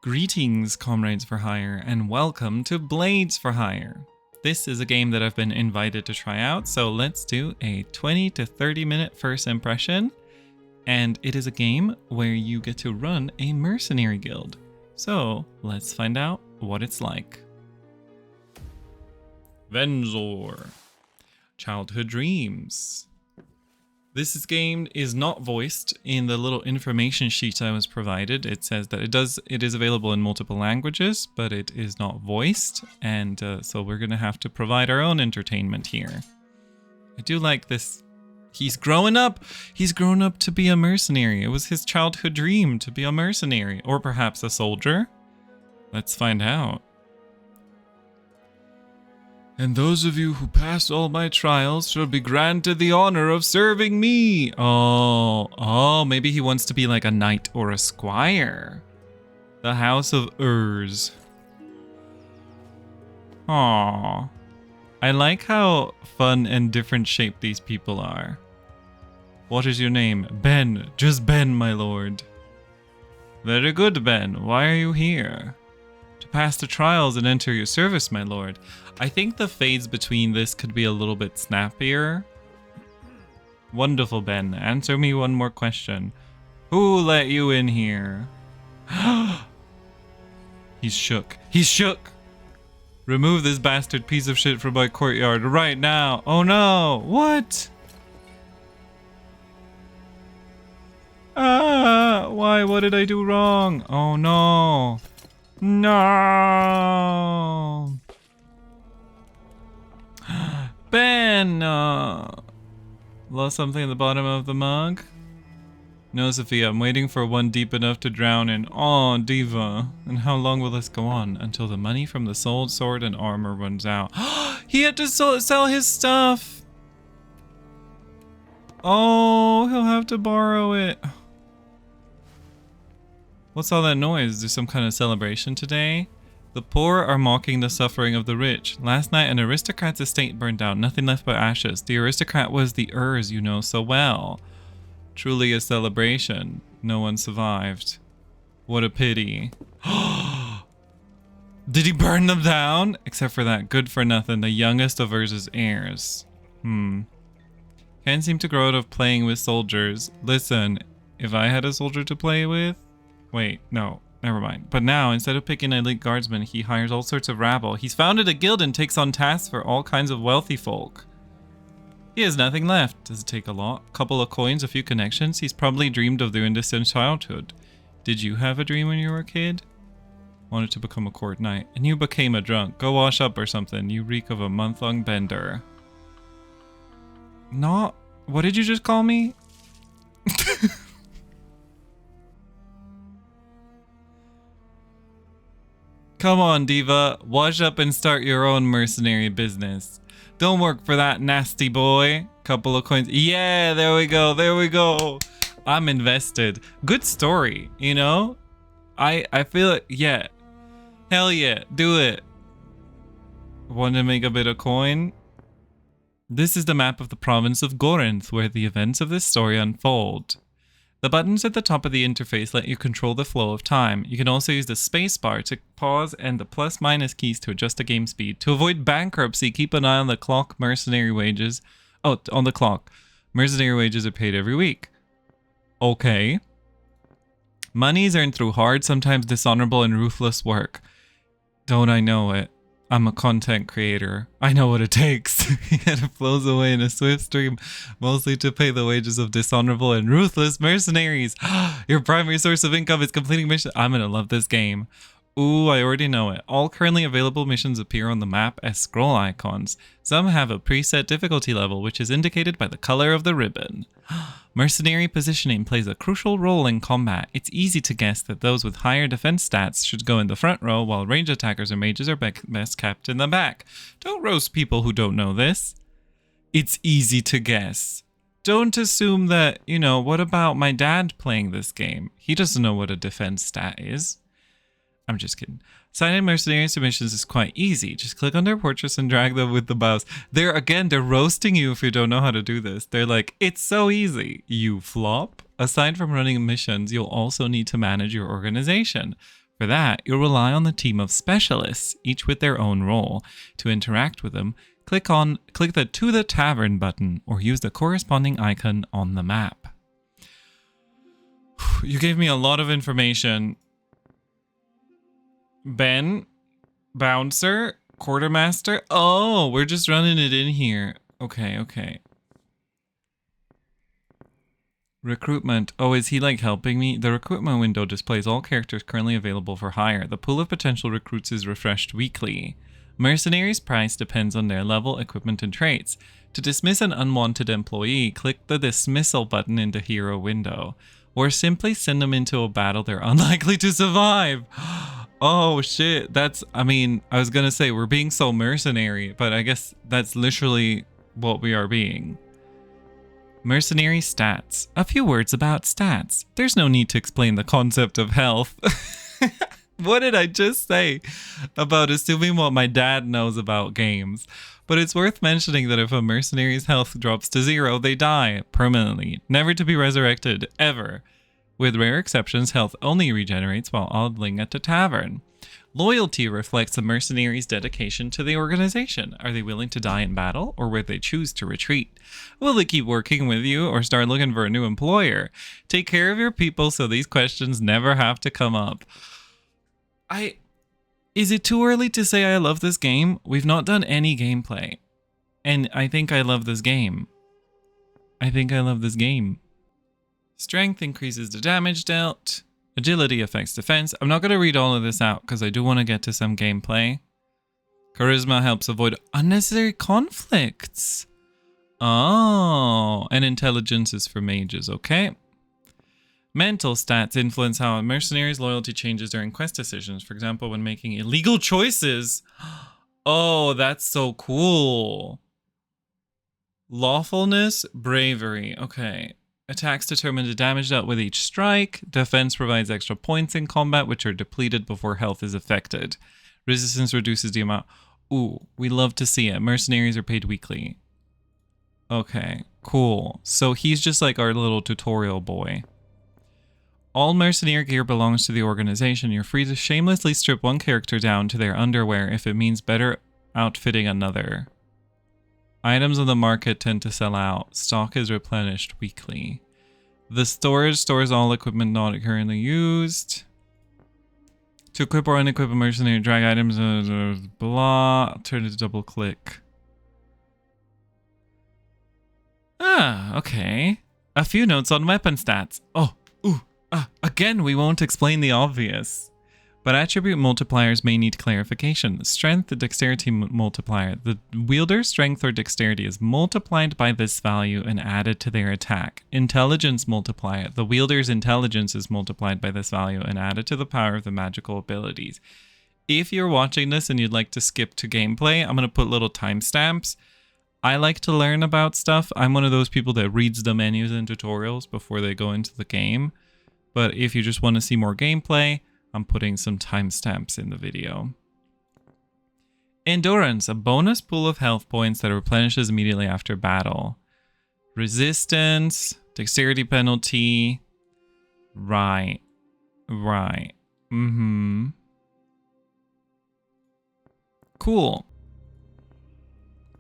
Greetings, comrades for hire, and welcome to Blades for Hire. This is a game that I've been invited to try out, so let's do a 20 to 30 minute first impression. And it is a game where you get to run a mercenary guild. So let's find out what it's like. Venzor. Childhood Dreams. This game is not voiced. In the little information sheet I was provided, it says that it is available in multiple languages, but it is not voiced, and so we're gonna have to provide our own entertainment here. I do like this. He's growing up. He's grown up to be a mercenary. It was his childhood dream to be a mercenary, or perhaps a soldier. Let's find out. And those of you who pass all my trials shall be granted the honor of serving me. Oh, maybe he wants to be like a knight or a squire. The House of Urs. Aww. I like how fun and different shaped these people are. What is your name? Ben. Just Ben, my lord. Very good, Ben. Why are you here? To pass the trials and enter your service, my lord. I think the fades between this could be a little bit snappier. Wonderful, Ben. Answer me one more question. Who let you in here? He's shook. He's shook! Remove this bastard piece of shit from my courtyard right now. Oh no! What? Why? What did I do wrong? Oh no! No! Ben! Lost something at the bottom of the mug? No, Sophia, I'm waiting for one deep enough to drown in. Oh, diva. And how long will this go on? Until the money from the sold sword and armor runs out. He had to sell his stuff! Oh, he'll have to borrow it. What's all that noise? Is there some kind of celebration today? The poor are mocking the suffering of the rich. Last night, an aristocrat's estate burned down, nothing left but ashes. The aristocrat was the Urs you know so well. Truly a celebration. No one survived. What a pity. Did he burn them down? Except for that good for nothing, the youngest of Urs's heirs. Can't seem to grow out of playing with soldiers. Listen, if I had a soldier to play with... Wait, no. Never mind. But now, instead of picking elite guardsmen, he hires all sorts of rabble. He's founded a guild and takes on tasks for all kinds of wealthy folk. He has nothing left. Does it take a lot? A couple of coins, a few connections? He's probably dreamed of doing this in childhood. Did you have a dream when you were a kid? Wanted to become a court knight. And you became a drunk. Go wash up or something. You reek of a month-long bender. Not... What did you just call me? Come on, diva. Wash up and start your own mercenary business. Don't work for that nasty boy. Couple of coins. Yeah, there we go. There we go. I'm invested. Good story, you know? I feel it. Yeah. Hell yeah. Do it. Want to make a bit of coin? This is the map of the province of Gorinth, where the events of this story unfold. The buttons at the top of the interface let you control the flow of time. You can also use the space bar to pause and the plus-minus keys to adjust the game speed. To avoid bankruptcy, keep an eye on the clock. Mercenary wages. Oh, on the clock. Mercenary wages are paid every week. Okay. Money is earned through hard, sometimes dishonorable and ruthless work. Don't I know it? I'm a content creator. I know what it takes. Yet it flows away in a swift stream, mostly to pay the wages of dishonorable and ruthless mercenaries. Your primary source of income is completing missions. I'm gonna love this game. Ooh, I already know it. All currently available missions appear on the map as scroll icons. Some have a preset difficulty level, which is indicated by the color of the ribbon. Mercenary positioning plays a crucial role in combat. It's easy to guess that those with higher defense stats should go in the front row, while range attackers or mages are best kept in the back. Don't roast people who don't know this. It's easy to guess. Don't assume that, you know, what about my dad playing this game? He doesn't know what a defense stat is. I'm just kidding. Signing mercenary submissions is quite easy. Just click on their portraits and drag them with the mouse. They're roasting you if you don't know how to do this. They're like, it's so easy. You flop. Aside from running missions, you'll also need to manage your organization. For that, you'll rely on the team of specialists, each with their own role. To interact with them, click the To the Tavern button or use the corresponding icon on the map. You gave me a lot of information. Ben, Bouncer, Quartermaster. Oh, we're just running it in here. Okay. Recruitment. Oh, is he like helping me? The recruitment window displays all characters currently available for hire. The pool of potential recruits is refreshed weekly. Mercenaries' price depends on their level, equipment, and traits. To dismiss an unwanted employee, click the dismissal button in the hero window. Or simply send them into a battle they're unlikely to survive. Oh shit, I was gonna say we're being so mercenary, but I guess that's literally what we are being. Mercenary stats. A few words about stats. There's no need to explain the concept of health. What did I just say about assuming what my dad knows about games? But it's worth mentioning that if a mercenary's health drops to 0, they die permanently, never to be resurrected, ever. With rare exceptions, health only regenerates while idling at the tavern. Loyalty reflects a mercenary's dedication to the organization. Are they willing to die in battle, or will they choose to retreat? Will they keep working with you, or start looking for a new employer? Take care of your people so these questions never have to come up. Is it too early to say I love this game? We've not done any gameplay. And I think I love this game. Strength increases the damage dealt. Agility affects defense. I'm not going to read all of this out because I do want to get to some gameplay. Charisma helps avoid unnecessary conflicts. Oh, and intelligence is for mages, okay? Mental stats influence how a mercenary's loyalty changes during quest decisions. For example, when making illegal choices. Oh, that's so cool. Lawfulness, bravery. Okay. Attacks determine the damage dealt with each strike. Defense provides extra points in combat, which are depleted before health is affected. Resistance reduces the amount. Ooh, we love to see it. Mercenaries are paid weekly. Okay, cool. So he's just like our little tutorial boy. All mercenary gear belongs to the organization. You're free to shamelessly strip one character down to their underwear if it means better outfitting another. Items on the market tend to sell out. Stock is replenished weekly. The storage stores all equipment not currently used. To equip or unequip a mercenary, drag items, blah, turn it to double click. Ah, okay. A few notes on weapon stats. Again, we won't explain the obvious. But attribute multipliers may need clarification. Strength, the dexterity multiplier. The wielder's strength or dexterity is multiplied by this value and added to their attack. Intelligence multiplier. The wielder's intelligence is multiplied by this value and added to the power of the magical abilities. If you're watching this and you'd like to skip to gameplay, I'm going to put little timestamps. I like to learn about stuff. I'm one of those people that reads the menus and tutorials before they go into the game. But if you just want to see more gameplay, I'm putting some timestamps in the video. Endurance, a bonus pool of health points that replenishes immediately after battle. Resistance, dexterity penalty. Right. Cool.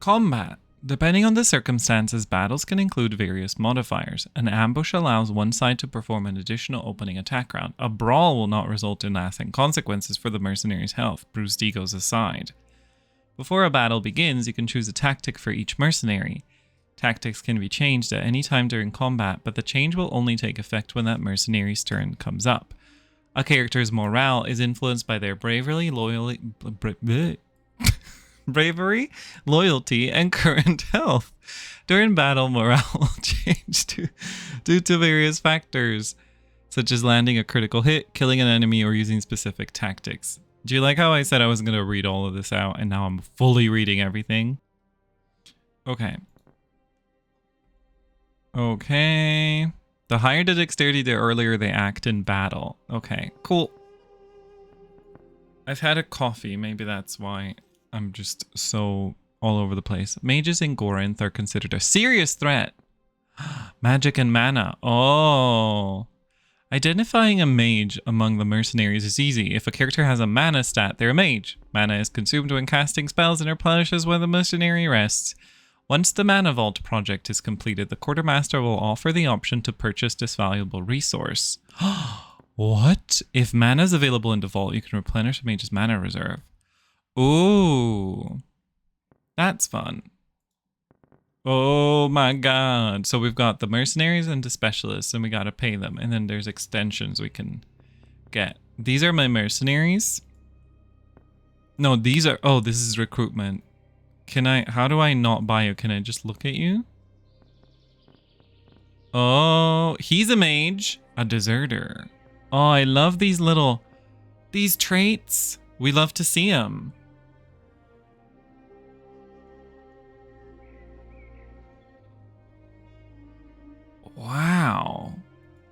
Combat. Depending on the circumstances, battles can include various modifiers. An ambush allows one side to perform an additional opening attack round. A brawl will not result in lasting consequences for the mercenary's health, bruised egos aside. Before a battle begins, you can choose a tactic for each mercenary. Tactics can be changed at any time during combat, but the change will only take effect when that mercenary's turn comes up. A character's morale is influenced by their bravery, loyalty, and current health. During battle, morale will change due to various factors, such as landing a critical hit, killing an enemy, or using specific tactics. Do you like how I said I wasn't going to read all of this out, and now I'm fully reading everything? Okay. The higher the dexterity, the earlier they act in battle. Okay, cool. I've had a coffee, maybe that's why I'm just so all over the place. Mages in Gorinth are considered a serious threat. Magic and mana. Oh. Identifying a mage among the mercenaries is easy. If a character has a mana stat, they're a mage. Mana is consumed when casting spells and replenishes when the mercenary rests. Once the Mana Vault project is completed, the Quartermaster will offer the option to purchase this valuable resource. What? If mana is available in the vault, you can replenish a mage's mana reserve. Ooh. That's fun. Oh my god. So we've got the mercenaries and the specialists, and we gotta pay them. And then there's extensions we can get. These are my mercenaries. No, these are... Oh, this is recruitment. Can I... How do I not buy you? Can I just look at you? Oh, he's a mage. A deserter. Oh, I love these little... These traits. We love to see them. Wow.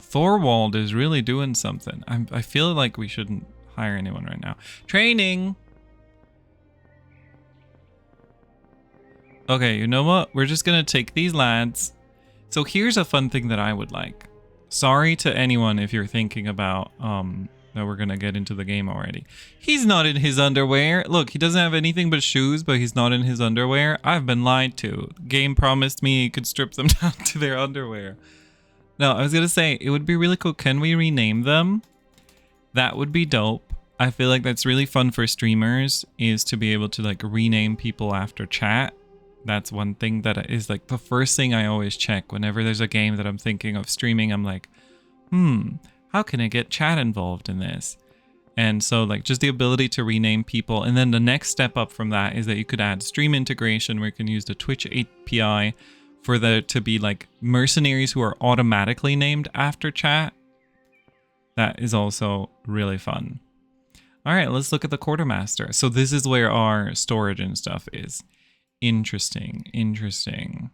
Thorwald is really doing something. I feel like we shouldn't hire anyone right now. Training! Okay, you know what? We're just gonna take these lads. So here's a fun thing that I would like. Sorry to anyone if you're thinking about that we're gonna get into the game already. He's not in his underwear. Look, he doesn't have anything but shoes, but he's not in his underwear. I've been lied to. The game promised me he could strip them down to their underwear. No, I was gonna say, it would be really cool. Can we rename them? That would be dope. I feel like that's really fun for streamers, is to be able to like rename people after chat. That's one thing that is like the first thing I always check whenever there's a game that I'm thinking of streaming. I'm like, how can I get chat involved in this? And so like just the ability to rename people. And then the next step up from that is that you could add stream integration where you can use the Twitch API for there to be like mercenaries who are automatically named after chat. That is also really fun. All right, let's look at the quartermaster. So this is where our storage and stuff is. Interesting, interesting.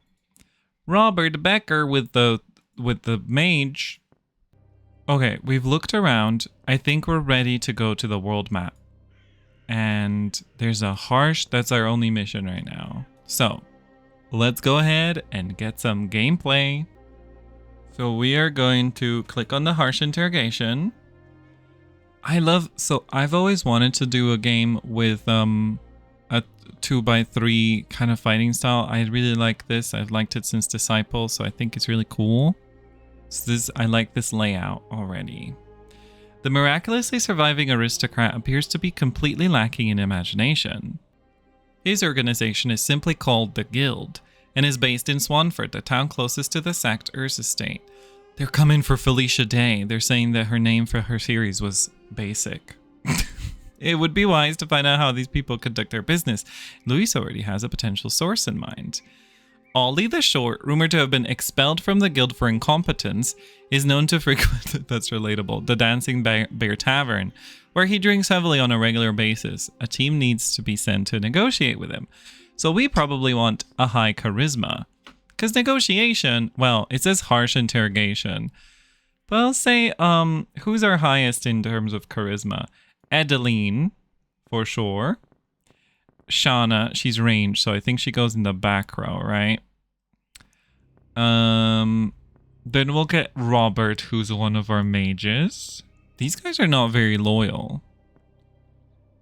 Robert Becker with the mage. Okay, we've looked around. I think we're ready to go to the world map. And there's a harsh, that's our only mission right now. So let's go ahead and get some gameplay. So we are going to click on the harsh interrogation. So I've always wanted to do a game with a 2x3 kind of fighting style. I really like this. I've liked it since Disciple, so I think it's really cool. So I like this layout already. The miraculously surviving aristocrat appears to be completely lacking in imagination. His organization is simply called the Guild and is based in Swanford, the town closest to the sacked Urs estate. They're coming for Felicia Day. They're saying that her name for her series was Basic. It would be wise to find out how these people conduct their business. Luis already has a potential source in mind. Ollie the Short, rumored to have been expelled from the guild for incompetence, is known to frequent, that's relatable, the Dancing Bear Tavern, where he drinks heavily on a regular basis. A team needs to be sent to negotiate with him. So we probably want a high charisma. Because negotiation, well, it says harsh interrogation. But I'll say, who's our highest in terms of charisma? Edeline, for sure. Shauna, she's ranged, so I think she goes in the back row, right? Then we'll get Robert, who's one of our mages. These guys are not very loyal.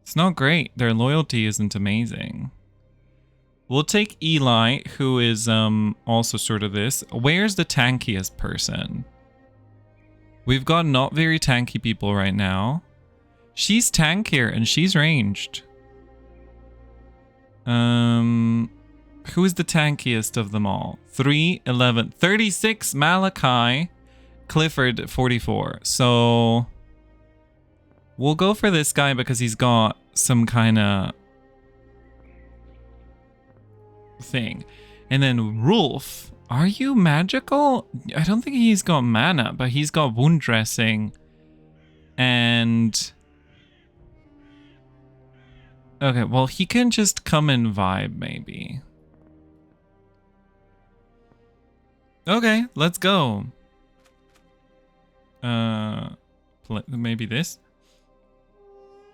It's not great. Their loyalty isn't amazing. We'll take Eli, who is also sort of this. Where's the tankiest person? We've got not very tanky people right now. She's tankier and she's ranged. Who is the tankiest of them all? 3, 11, 36 Malachi, Clifford 44. So we'll go for this guy because he's got some kind of thing. And then Rolf, are you magical? I don't think he's got mana, but he's got wound dressing and... Okay, well, he can just come and vibe, maybe. Okay, let's go. Maybe this?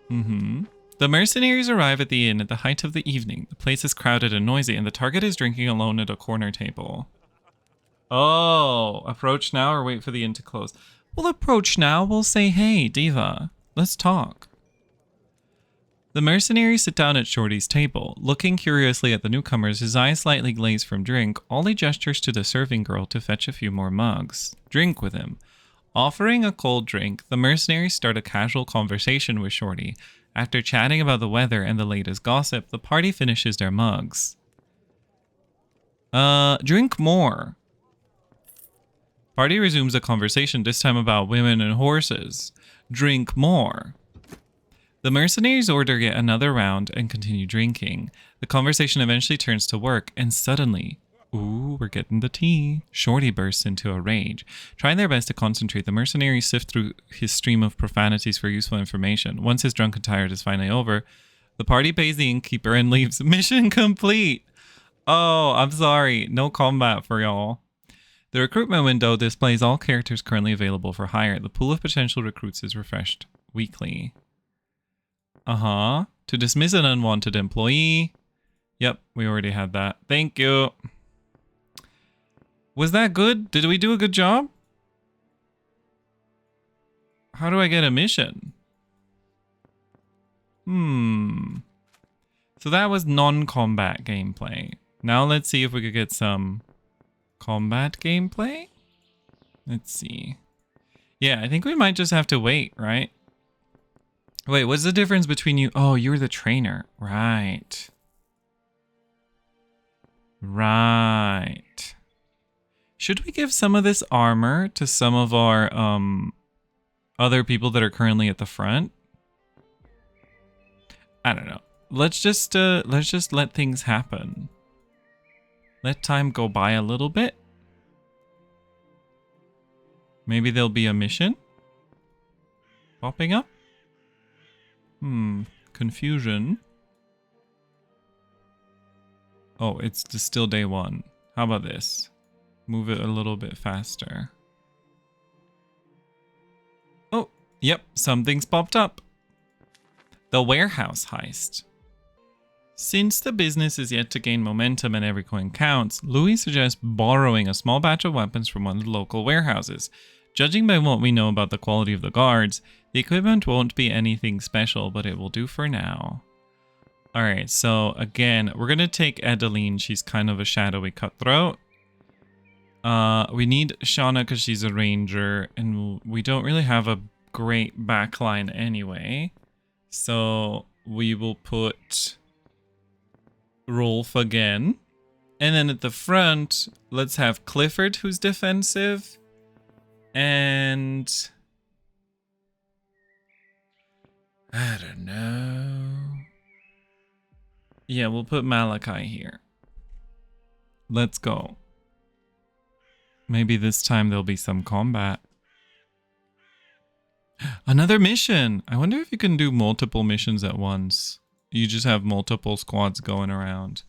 The mercenaries arrive at the inn at the height of the evening. The place is crowded and noisy, and the target is drinking alone at a corner table. Oh, approach now or wait for the inn to close? We'll approach now. We'll say, hey, Diva, let's talk. The mercenaries sit down at Shorty's table. Looking curiously at the newcomers, his eyes slightly glazed from drink, Ollie gestures to the serving girl to fetch a few more mugs. Drink with him. Offering a cold drink, the mercenaries start a casual conversation with Shorty. After chatting about the weather and the latest gossip, the party finishes their mugs. Drink more. Party resumes a conversation, this time about women and horses. Drink more. The mercenaries order yet another round and continue drinking. The conversation eventually turns to work, and suddenly, ooh, we're getting the tea. Shorty bursts into a rage. Trying their best to concentrate, the mercenaries sift through his stream of profanities for useful information. Once his drunken tirade is finally over, the party pays the innkeeper and leaves. Mission complete! Oh, I'm sorry. No combat for y'all. The recruitment window displays all characters currently available for hire. The pool of potential recruits is refreshed weekly. To dismiss an unwanted employee. Yep, we already had that. Thank you. Was that good? Did we do a good job? How do I get a mission? So that was non-combat gameplay. Now let's see if we could get some combat gameplay. Let's see. Yeah, I think we might just have to wait, right? Wait, what's the difference between you? Oh, you're the trainer. Right. Right. Should we give some of this armor to some of our other people that are currently at the front? I don't know. Let's just let things happen. Let time go by a little bit. Maybe there'll be a mission popping up. Confusion. Oh, it's just still day one. How about this? Move it a little bit faster. Oh, yep, something's popped up. The warehouse heist. Since the business is yet to gain momentum and every coin counts, Louis suggests borrowing a small batch of weapons from one of the local warehouses. Judging by what we know about the quality of the guards, the equipment won't be anything special, but it will do for now. Alright, so again, we're going to take Adeline. She's kind of a shadowy cutthroat. We need Shauna because she's a ranger, and we don't really have a great backline anyway. So we will put Rolf again. And then at the front, let's have Clifford, who's defensive. And I don't know. Yeah, we'll put Malachi here. Let's go. Maybe this time there'll be some combat. Another mission! I wonder if you can do multiple missions at once. You just have multiple squads going around.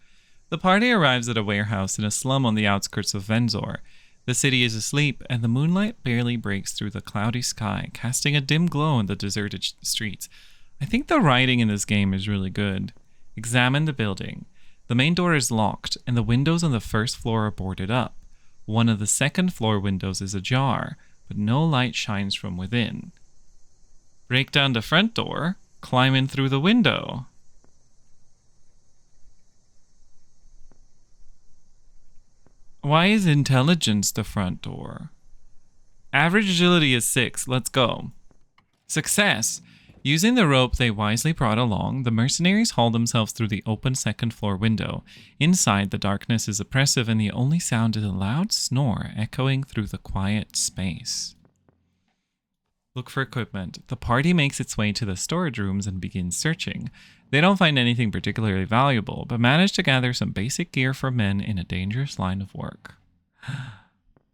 The party arrives at a warehouse in a slum on the outskirts of Venzor. The city is asleep, and the moonlight barely breaks through the cloudy sky, casting a dim glow in the deserted streets. I think the writing in this game is really good. Examine the building. The main door is locked, and the windows on the first floor are boarded up. One of the second floor windows is ajar, but no light shines from within. Break down the front door, climb in through the window. Why is intelligence the front door? Average agility is 6. Let's go. Success! Using the rope they wisely brought along, the mercenaries haul themselves through the open second floor window. Inside, the darkness is oppressive and the only sound is a loud snore echoing through the quiet space. Look for equipment. The party makes its way to the storage rooms and begins searching. They don't find anything particularly valuable, but manage to gather some basic gear for men in a dangerous line of work.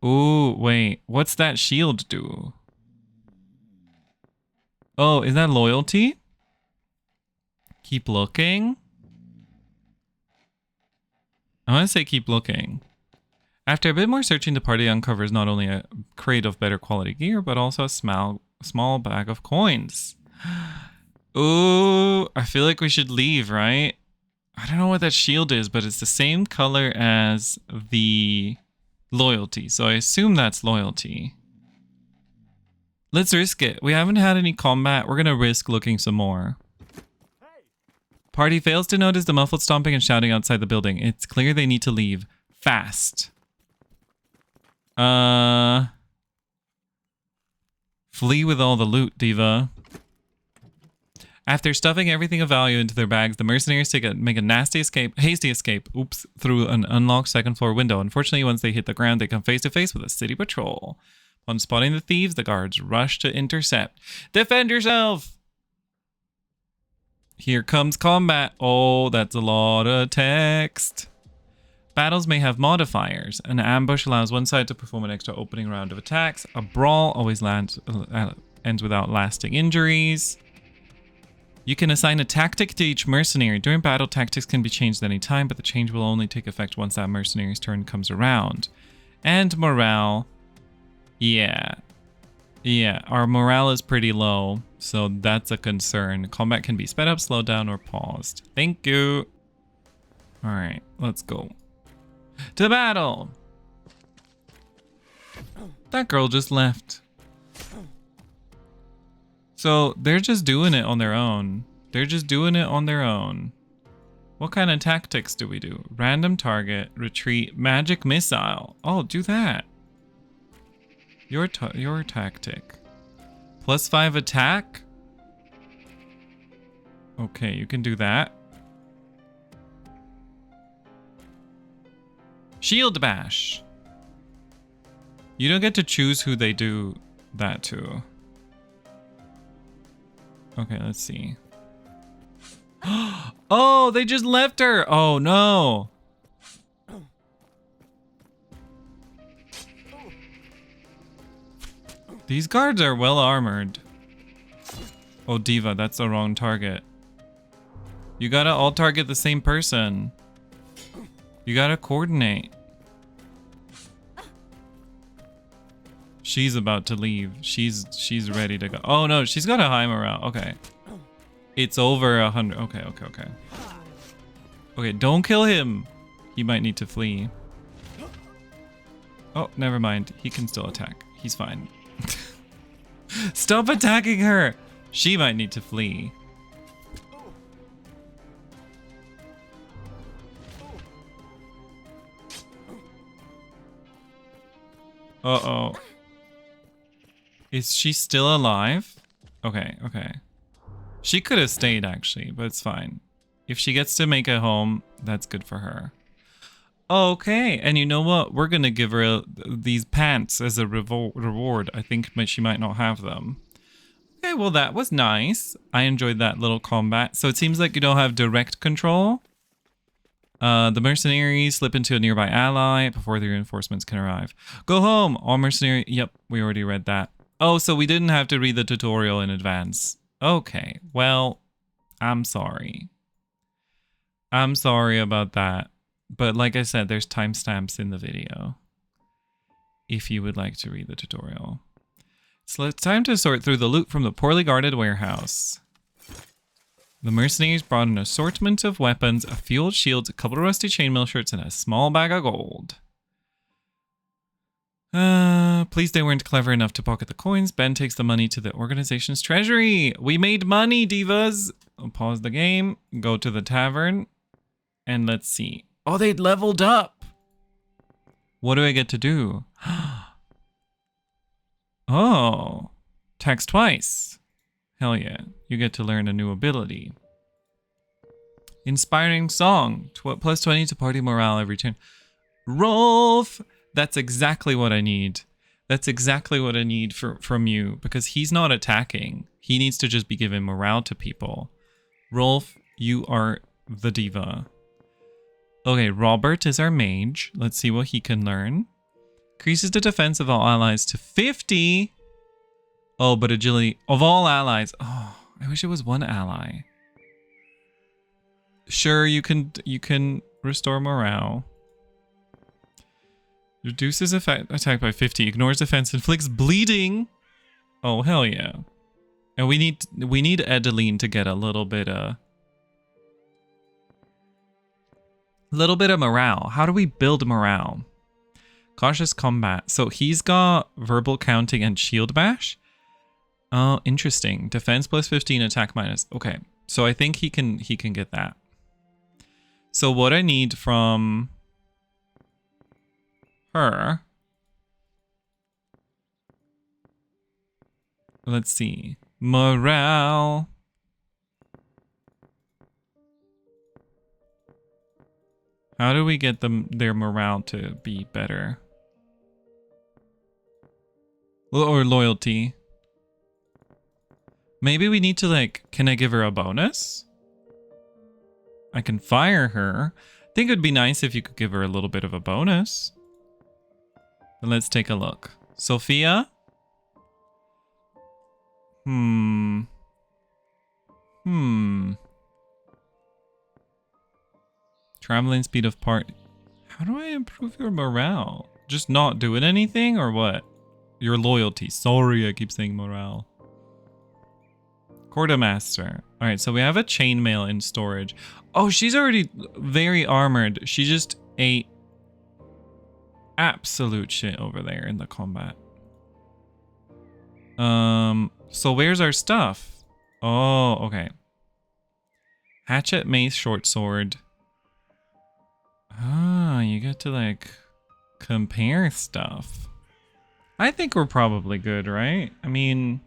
Ooh, wait. What's that shield do? Oh, is that loyalty? Keep looking? I want to say keep looking. After a bit more searching, the party uncovers not only a crate of better quality gear, but also a small bag of coins. Ooh, I feel like we should leave, right? I don't know what that shield is, but it's the same color as the loyalty. So I assume that's loyalty. Let's risk it. We haven't had any combat. We're going to risk looking some more. Party fails to notice the muffled stomping and shouting outside the building. It's clear they need to leave. Fast. Flee with all the loot, Diva. After stuffing everything of value into their bags, the mercenaries make a hasty escape, through an unlocked second floor window. Unfortunately, once they hit the ground, they come face to face with a city patrol. Upon spotting the thieves, the guards rush to intercept. Defend yourself! Here comes combat. Oh, that's a lot of text. Battles may have modifiers. An ambush allows one side to perform an extra opening round of attacks. A brawl always ends without lasting injuries. You can assign a tactic to each mercenary. During battle, tactics can be changed at any time, but the change will only take effect once that mercenary's turn comes around. And morale. Yeah, our morale is pretty low, so that's a concern. Combat can be sped up, slowed down, or paused. Thank you. All right, let's go. To battle. That girl just left. So they're just doing it on their own. What kind of tactics do we do? Random target, retreat, magic missile. Oh, do that. Your tactic. +5 attack? Okay, you can do that. Shield bash. You don't get to choose who they do that to. Okay, let's see. Oh, they just left her. Oh, no. These guards are well armored. Oh, Diva, that's the wrong target. You gotta all target the same person. You gotta coordinate. She's about to leave. She's ready to go. Oh no, she's got a high morale. Okay. It's over 100. Okay. Okay, don't kill him. He might need to flee. Oh, never mind. He can still attack. He's fine. Stop attacking her! She might need to flee. Uh-oh. Is she still alive? Okay. She could have stayed, actually, but it's fine. If she gets to make it home, that's good for her. Okay, and you know what? We're gonna give her these pants as a reward. I think she might not have them. Okay, well that was nice. I enjoyed that little combat. So it seems like you don't have direct control. The mercenaries slip into a nearby ally before the reinforcements can arrive. Go home! All mercenary... Yep, we already read that. Oh, so we didn't have to read the tutorial in advance. Okay, well, I'm sorry. I'm sorry about that. But like I said, there's timestamps in the video if you would like to read the tutorial. So it's time to sort through the loot from the poorly guarded warehouse. The mercenaries brought an assortment of weapons, a fueled shield, a couple of rusty chainmail shirts, and a small bag of gold. Please they weren't clever enough to pocket the coins. Ben takes the money to the organization's treasury. We made money, divas. I'll pause the game, go to the tavern, and let's see. Oh, they'd leveled up. What do I get to do? Oh, tax twice. Hell yeah. You get to learn a new ability. Inspiring song. Plus 20 to party morale every turn. Rolf. That's exactly what I need. That's exactly what I need from you. Because he's not attacking. He needs to just be giving morale to people. Rolf, you are the diva. Okay, Robert is our mage. Let's see what he can learn. Increases the defense of all allies to 50. Oh, but agility of all allies. Oh, I wish it was one ally. Sure, you can restore morale. Reduces attack by 50. Ignores defense. Inflicts bleeding. Oh, hell yeah. And we need Edeline to get a little bit of morale. How do we build morale? Cautious combat. So he's got verbal counting and shield bash. Oh, interesting. Defense plus 15, attack minus. Okay. So I think he can get that. So what I need from her, let's see. Morale. How do we get their morale to be better? Or loyalty. Maybe we need to, like, can I give her a bonus? I can fire her. I think it would be nice if you could give her a little bit of a bonus. But let's take a look. Sophia? Traveling speed of part. How do I improve your morale? Just not doing anything or what? Your loyalty. Sorry, I keep saying morale. Quartermaster. Alright, so we have a chainmail in storage. Oh, she's already very armored. She just ate absolute shit over there in the combat. So where's our stuff? Oh, okay. Hatchet, mace, short sword. Ah, you get to, like, compare stuff. I think we're probably good, right? I mean,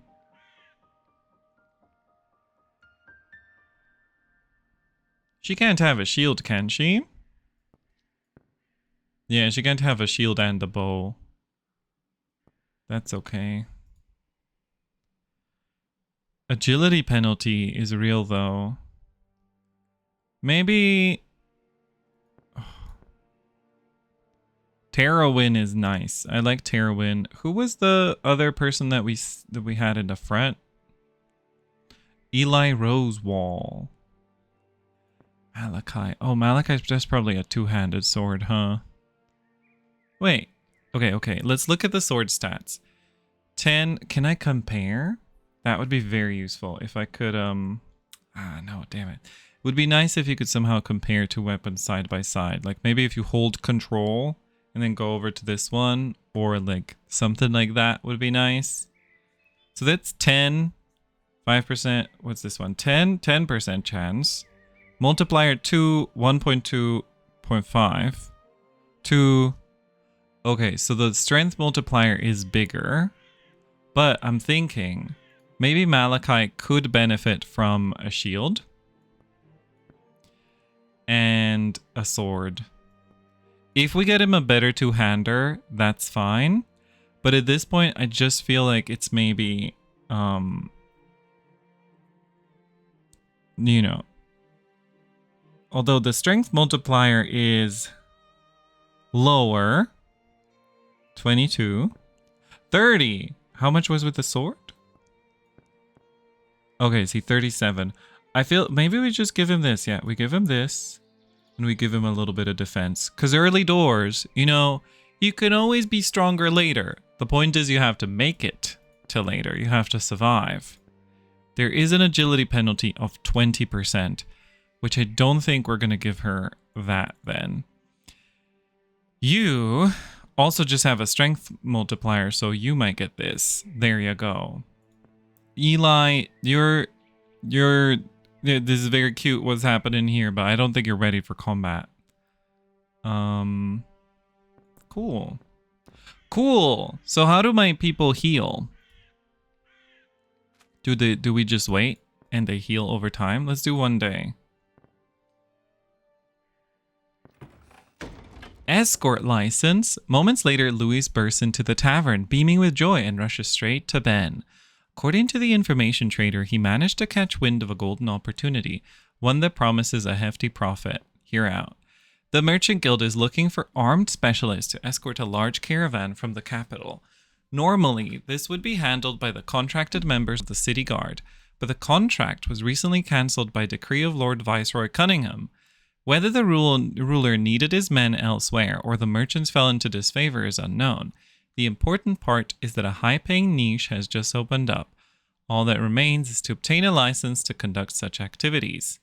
she can't have a shield, can she? Yeah, she can't have a shield and a bow. That's okay. Agility penalty is real, though. Maybe... Terrawin is nice. I like Terrawin. Who was the other person that we had in the front? Eli Rosewall. Malachi. Oh, Malachi's just probably a two-handed sword, huh? Wait. Okay. Let's look at the sword stats. 10. Can I compare? That would be very useful if I could, no, damn it. It would be nice if you could somehow compare two weapons side by side. Like, maybe if you hold control and then go over to this one, or like something like that would be nice. So that's 10, 5%. What's this one? 10% chance. Multiplier 2, 1.2.5. 2. Okay, so the strength multiplier is bigger. But I'm thinking maybe Malachi could benefit from a shield and a sword. If we get him a better two-hander, that's fine. But at this point, I just feel like it's maybe, you know, although the strength multiplier is lower, 22, 30. How much was with the sword? Okay, see, 37. I feel maybe we just give him this. Yeah, we give him this. And we give him a little bit of defense. Because early doors, you know, you can always be stronger later. The point is you have to make it to later. You have to survive. There is an agility penalty of 20%, which I don't think we're going to give her that then. You also just have a strength multiplier, so you might get this. There you go. Eli, this is very cute what's happening here, but I don't think you're ready for combat. Cool. So how do my people heal? Do we just wait and they heal over time? Let's do one day. Escort license. Moments later, Louis bursts into the tavern, beaming with joy, and rushes straight to Ben. According to the information trader, he managed to catch wind of a golden opportunity, one that promises a hefty profit. Hear out. The Merchant Guild is looking for armed specialists to escort a large caravan from the capital. Normally, this would be handled by the contracted members of the city guard, but the contract was recently cancelled by decree of Lord Viceroy Cunningham. Whether the ruler needed his men elsewhere or the merchants fell into disfavor is unknown. The important part is that a high-paying niche has just opened up. All that remains is to obtain a license to conduct such activities.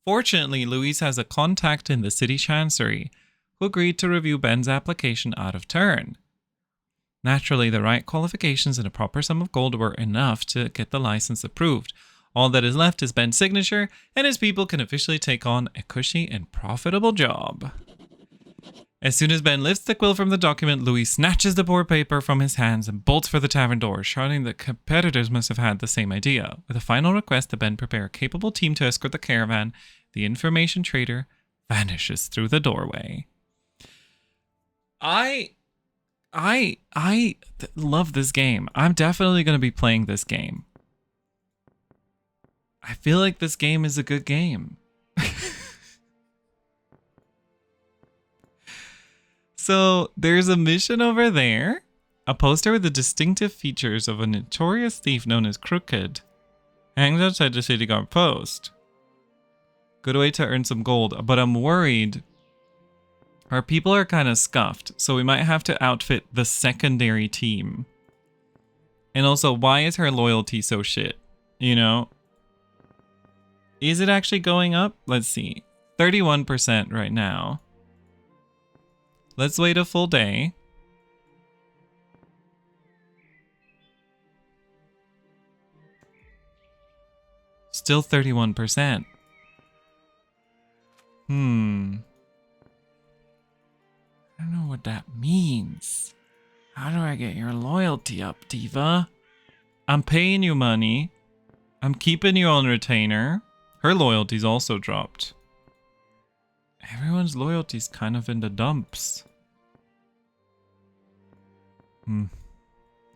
Fortunately, Louise has a contact in the city chancery who agreed to review Ben's application out of turn. Naturally, the right qualifications and a proper sum of gold were enough to get the license approved. All that is left is Ben's signature, and his people can officially take on a cushy and profitable job. As soon as Ben lifts the quill from the document, Louis snatches the poor paper from his hands and bolts for the tavern door, shouting that competitors must have had the same idea. With a final request that Ben prepare a capable team to escort the caravan, the information trader vanishes through the doorway. I love this game. I'm definitely going to be playing this game. I feel like this game is a good game. So there's a mission over there. A poster with the distinctive features of a notorious thief known as Crooked hangs outside the city guard post. Good way to earn some gold, but I'm worried. Our people are kind of scuffed, so we might have to outfit the secondary team. And also, why is her loyalty so shit? You know? Is it actually going up? Let's see. 31% right now. Let's wait a full day. Still 31%. I don't know what that means. How do I get your loyalty up, Diva? I'm paying you money. I'm keeping you on retainer. Her loyalty's also dropped. Everyone's loyalty's kind of in the dumps.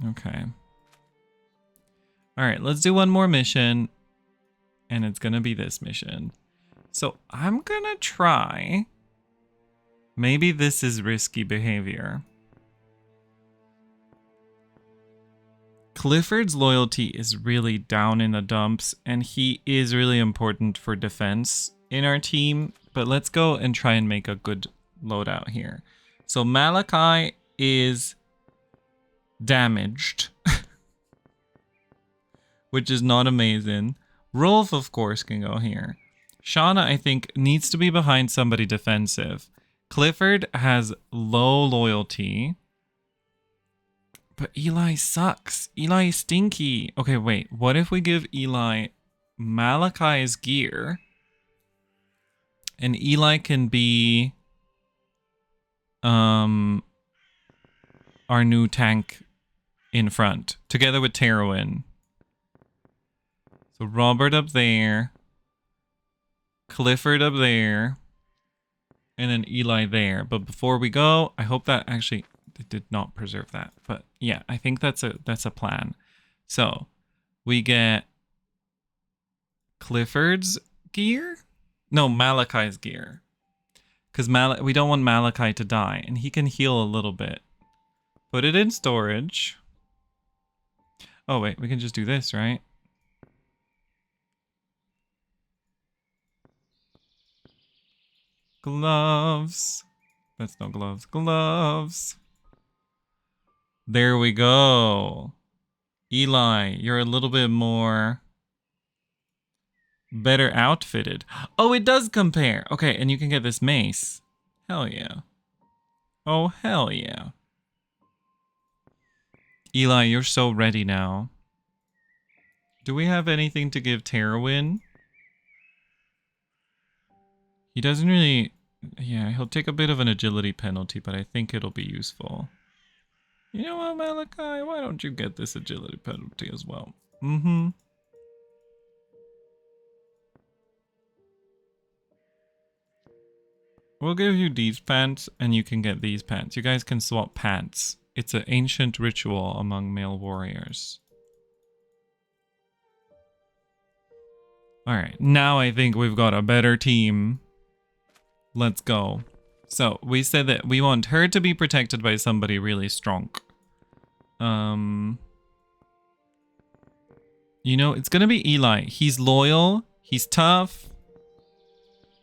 Okay. Alright, let's do one more mission. And it's gonna be this mission. So I'm gonna try. Maybe this is risky behavior. Clifford's loyalty is really down in the dumps, and he is really important for defense in our team. But let's go and try and make a good loadout here. So Malachi is damaged, which is not amazing. Rolf, of course, can go here. Shauna, I think, needs to be behind somebody defensive. Clifford has low loyalty. But Eli sucks. Eli is stinky. Okay, wait. What if we give Eli Malachi's gear? And Eli can be our new tank in front, together with Terwin. So Robert up there, Clifford up there, and then Eli there. But before we go, I hope that actually it did not preserve that. But yeah, I think that's a plan. So we get Clifford's gear. No, Malachi's gear. Because we don't want Malachi to die. And he can heal a little bit. Put it in storage. Oh, wait. We can just do this, right? Gloves. That's no gloves. Gloves. There we go. Eli, you're a little bit more... better outfitted. Oh, it does compare. Okay, and you can get this mace. Hell yeah. Oh, hell yeah. Eli, you're so ready now. Do we have anything to give Terwin? He doesn't really... yeah, he'll take a bit of an agility penalty, but I think it'll be useful. You know what, Malachi? Why don't you get this agility penalty as well? Mm-hmm. We'll give you these pants, and you can get these pants. You guys can swap pants. It's an ancient ritual among male warriors. Alright, now I think we've got a better team. Let's go. So, we said that we want her to be protected by somebody really strong. You know, it's gonna be Eli. He's loyal. He's tough.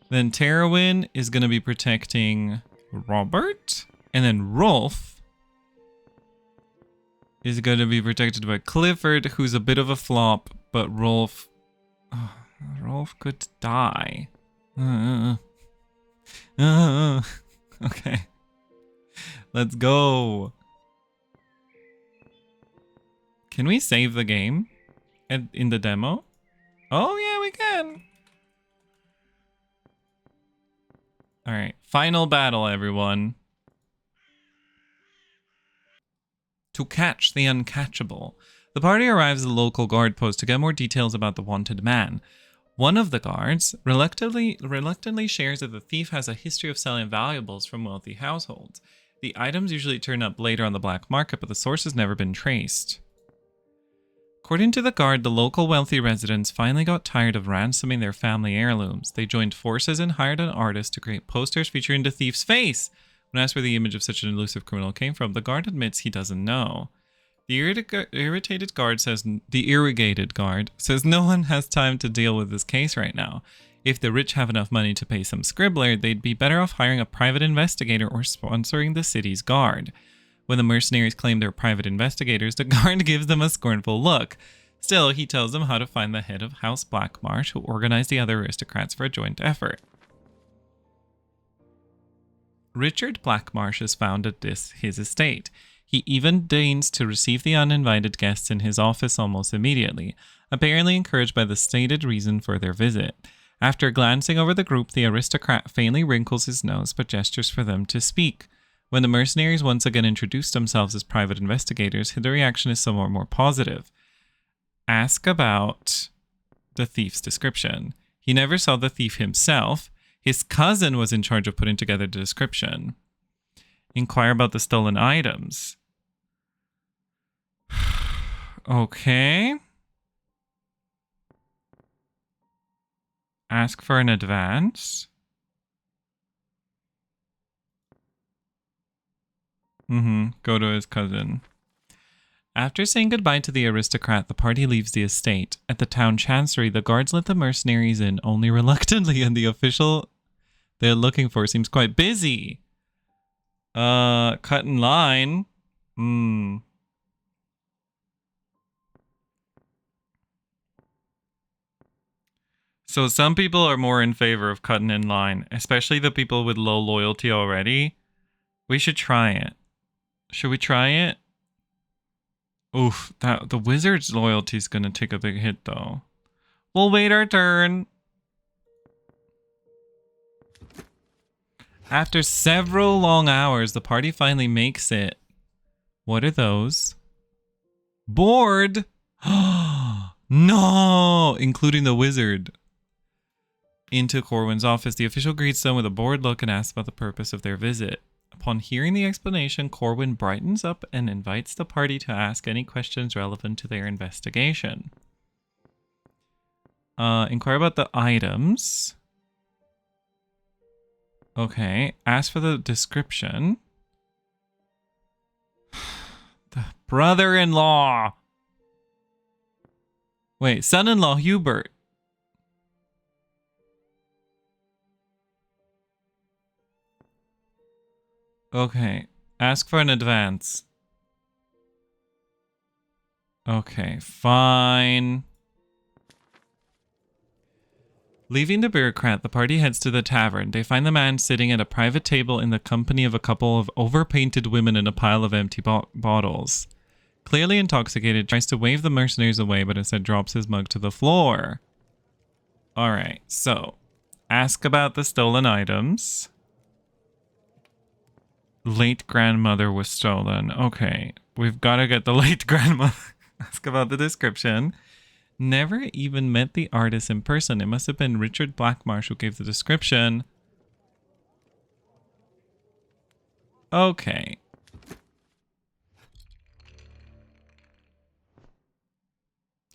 Then Terwin is going to be protecting Robert. And then Rolf is going to be protected by Clifford, who's a bit of a flop. But Rolf... oh, Rolf could die. Okay. Let's go. Can we save the game in the demo? Oh, yeah, we can. All right. Final battle, everyone. To catch the uncatchable. The party arrives at the local guard post to get more details about the wanted man. One of the guards reluctantly shares that the thief has a history of selling valuables from wealthy households. The items usually turn up later on the black market, but the source has never been traced. According to the guard, the local wealthy residents finally got tired of ransoming their family heirlooms. They joined forces and hired an artist to create posters featuring the thief's face. When asked where the image of such an elusive criminal came from, the guard admits he doesn't know. The irritated guard says no one has time to deal with this case right now. If the rich have enough money to pay some scribbler, they'd be better off hiring a private investigator or sponsoring the city's guard. When the mercenaries claim they're private investigators, the guard gives them a scornful look. Still, he tells them how to find the head of House Blackmarsh, who organized the other aristocrats for a joint effort. Richard Blackmarsh is found at his estate. He even deigns to receive the uninvited guests in his office almost immediately, apparently encouraged by the stated reason for their visit. After glancing over the group, the aristocrat faintly wrinkles his nose but gestures for them to speak. When the mercenaries once again introduce themselves as private investigators, the reaction is somewhat more positive. Ask about the thief's description. He never saw the thief himself. His cousin was in charge of putting together the description. Inquire about the stolen items. Okay. Ask for an advance. Go to his cousin. After saying goodbye to the aristocrat, the party leaves the estate. At the town chancery, the guards let the mercenaries in only reluctantly, and the official they're looking for seems quite busy. Cut in line. So some people are more in favor of cutting in line, especially the people with low loyalty already. We should try it. Should we try it? Oof, the wizard's loyalty is gonna take a big hit though. We'll wait our turn. After several long hours, the party finally makes it. What are those? Bored? No! Including the wizard. Into Corwin's office, the official greets them with a bored look and asks about the purpose of their visit. Upon hearing the explanation, Corwin brightens up and invites the party to ask any questions relevant to their investigation. Inquire about the items. Okay, ask for the description. The brother-in-law. Wait, son-in-law Hubert. Okay, ask for an advance. Okay, fine. Leaving the bureaucrat, the party heads to the tavern. They find the man sitting at a private table in the company of a couple of overpainted women and a pile of empty bottles. Clearly intoxicated, tries to wave the mercenaries away, but instead drops his mug to the floor. Alright, so ask about the stolen items. Late grandmother was stolen. Okay, we've got to get the late grandmother. Ask about the description. Never even met the artist in person. It must have been Richard Blackmarsh who gave the description. Okay.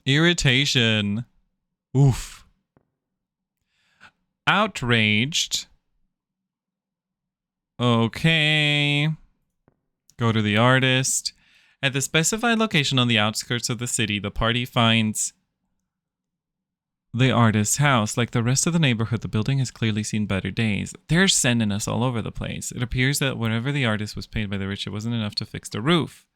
Irritation. Oof. Outraged. Okay. Go to the artist. At the specified location on the outskirts of the city, the party finds the artist's house. Like the rest of the neighborhood, the building has clearly seen better days. They're sending us all over the place. It appears that whatever the artist was paid by the rich, it wasn't enough to fix the roof.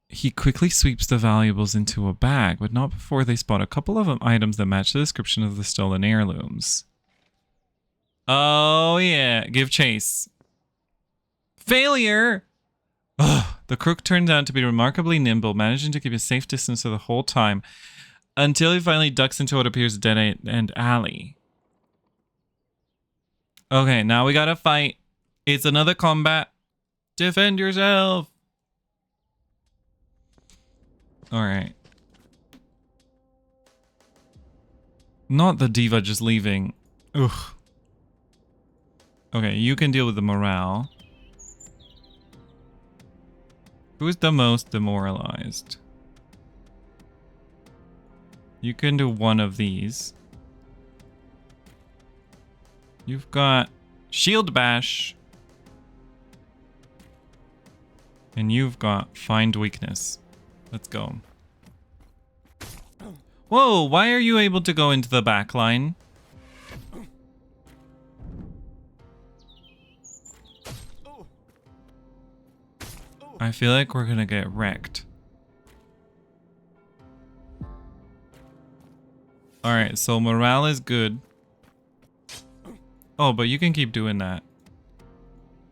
He quickly sweeps the valuables into a bag, but not before they spot a couple of items that match the description of the stolen heirlooms. Oh yeah, give chase. Failure! Ugh, The crook turns out to be remarkably nimble, managing to keep a safe distance for the whole time until he finally ducks into what appears a dead-end alley. Okay, now we gotta fight. It's another combat. Defend yourself. All right. Not the diva just leaving. Ugh. Okay, you can deal with the morale. Who's the most demoralized? You can do one of these. You've got Shield Bash. And you've got Find Weakness. Let's go. Whoa, why are you able to go into the back line? I feel like we're gonna get wrecked. Alright, so morale is good. Oh, but you can keep doing that.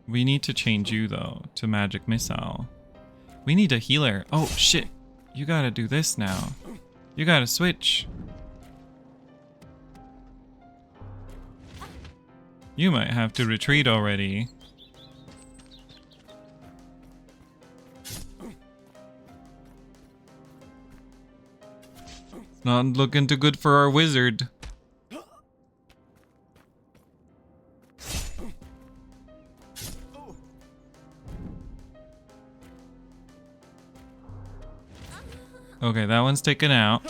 We need to change you though to magic missile. We need a healer. Oh shit. You gotta do this now. You gotta switch. You might have to retreat already. It's not looking too good for our wizard. Okay, that one's taken out.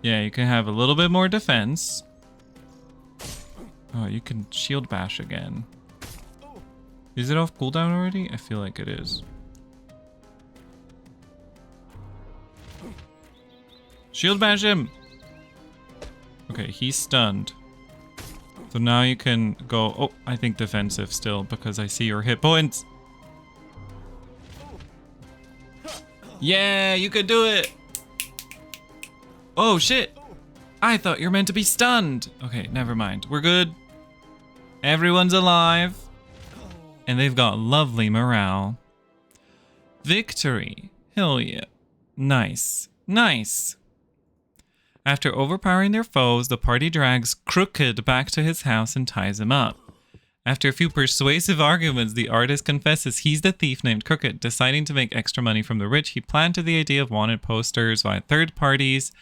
Yeah, you can have a little bit more defense. Oh, you can shield bash again. Is it off cooldown already? I feel like it is. Shield bash him! Okay, he's stunned. So now you can go... Oh, I think defensive still because I see your hit points. Yeah, you could do it! Oh, shit! I thought you're meant to be stunned! Okay, never mind. We're good. Everyone's alive. And they've got lovely morale. Victory. Hell yeah. Nice. Nice. After overpowering their foes, the party drags Crooked back to his house and ties him up. After a few persuasive arguments, the artist confesses he's the thief named Crooked. Deciding to make extra money from the rich, he planted the idea of wanted posters via third parties,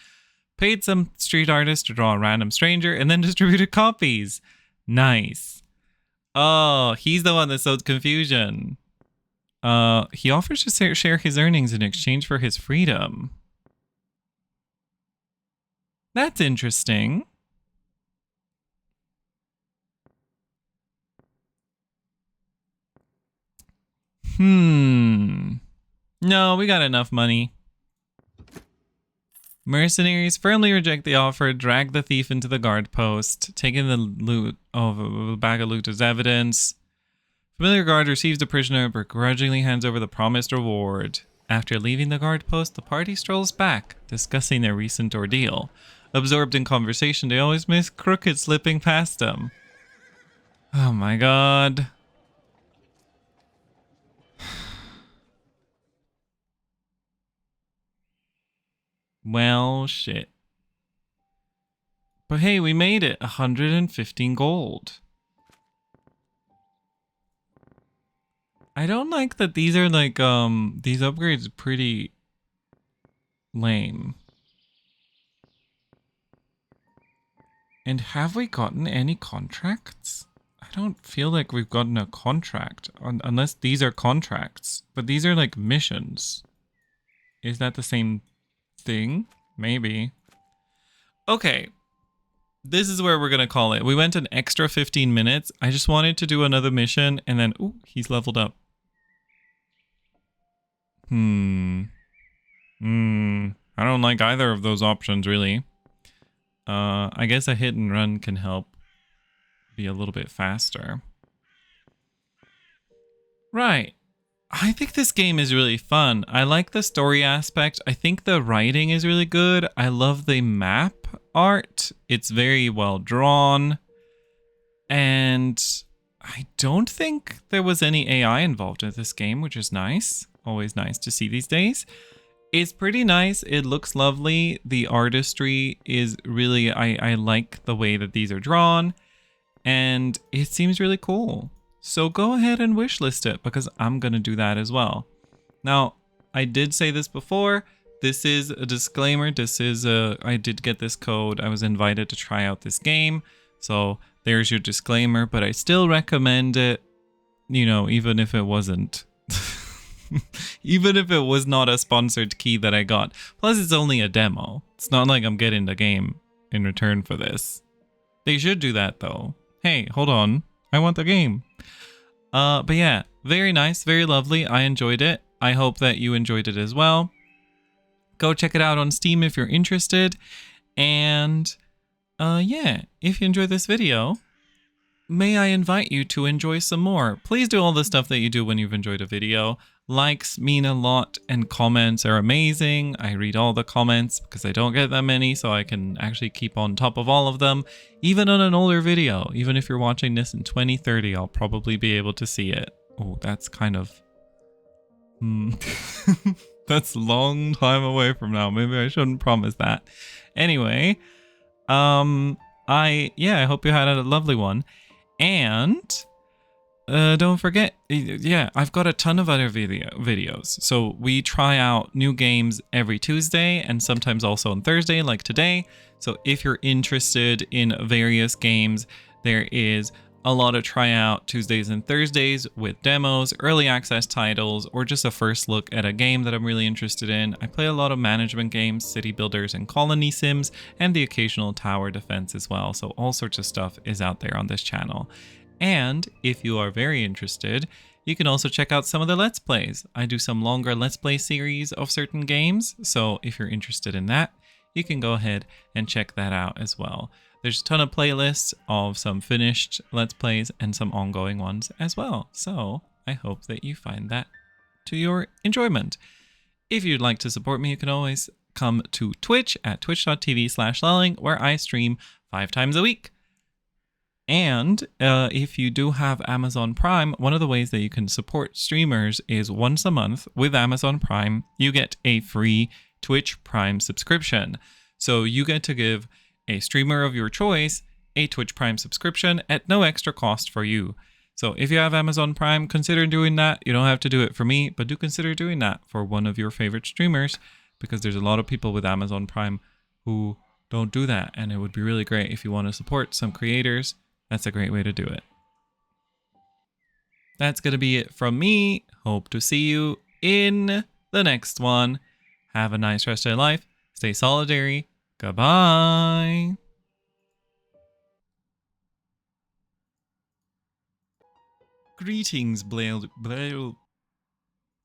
paid some street artist to draw a random stranger, and then distributed copies. Nice. Oh, he's the one that sowed confusion. He offers to share his earnings in exchange for his freedom. That's interesting. No, we got enough money. Mercenaries firmly reject the offer, drag the thief into the guard post, taking the loot of a bag of loot as evidence. Familiar guard receives the prisoner, but begrudgingly hands over the promised reward. After leaving the guard post, the party strolls back, discussing their recent ordeal. Absorbed in conversation, they always miss Crooked slipping past them. Oh my god. Well, shit. But hey, we made it. 115 gold. I don't like that these are like, these upgrades are pretty lame. And have we gotten any contracts? I don't feel like we've gotten a contract, unless these are contracts. But these are like missions. Is that the same thing? Maybe. Okay. This is where we're going to call it. We went an extra 15 minutes. I just wanted to do another mission and then, ooh, he's leveled up. I don't like either of those options, really. I guess a hit and run can help be a little bit faster. Right. I think this game is really fun. I like the story aspect. I think the writing is really good. I love the map art. It's very well drawn. And I don't think there was any AI involved in this game, which is nice. Always nice to see these days. It's pretty nice. It looks lovely. The artistry is really, I like the way that these are drawn, and it seems really cool. So go ahead and wishlist it because I'm going to do that as well. Now, I did say this before. This is a disclaimer. I did get this code. I was invited to try out this game. So there's your disclaimer, but I still recommend it, you know, even if it wasn't. Even if it was not a sponsored key that I got. Plus, it's only a demo. It's not like I'm getting the game in return for this. They should do that, though. Hey, hold on. I want the game. But yeah, very nice, very lovely. I enjoyed it. I hope that you enjoyed it as well. Go check it out on Steam if you're interested. And yeah, if you enjoyed this video, may I invite you to enjoy some more. Please do all the stuff that you do when you've enjoyed a video. Likes mean a lot and comments are amazing. I read all the comments because I don't get that many, so I can actually keep on top of all of them. Even on an older video, even if you're watching this in 2030, I'll probably be able to see it. Oh, that's kind of... that's a long time away from now. Maybe I shouldn't promise that. Anyway, I hope you had a lovely one. And don't forget, yeah, I've got a ton of other videos. So we try out new games every Tuesday and sometimes also on Thursday, like today. So if you're interested in various games, there is a lot of tryout Tuesdays and Thursdays with demos, early access titles, or just a first look at a game that I'm really interested in. I play a lot of management games, city builders and colony sims, and the occasional tower defense as well. So all sorts of stuff is out there on this channel. And if you are very interested, you can also check out some of the Let's Plays. I do some longer Let's Play series of certain games. So if you're interested in that, you can go ahead and check that out as well. There's a ton of playlists of some finished Let's Plays and some ongoing ones as well. So I hope that you find that to your enjoyment. If you'd like to support me, you can always come to Twitch at twitch.tv/Lelling, where I stream 5 times a week. And if you do have Amazon Prime, one of the ways that you can support streamers is once a month with Amazon Prime, you get a free Twitch Prime subscription. So you get to give a streamer of your choice a Twitch Prime subscription at no extra cost for you. So if you have Amazon Prime, consider doing that. You don't have to do it for me, but do consider doing that for one of your favorite streamers, because there's a lot of people with Amazon Prime who don't do that. And it would be really great if you want to support some creators. That's a great way to do it. That's going to be it from me. Hope to see you in the next one. Have a nice rest of your life. Stay solidary. Goodbye. Greetings, Blail.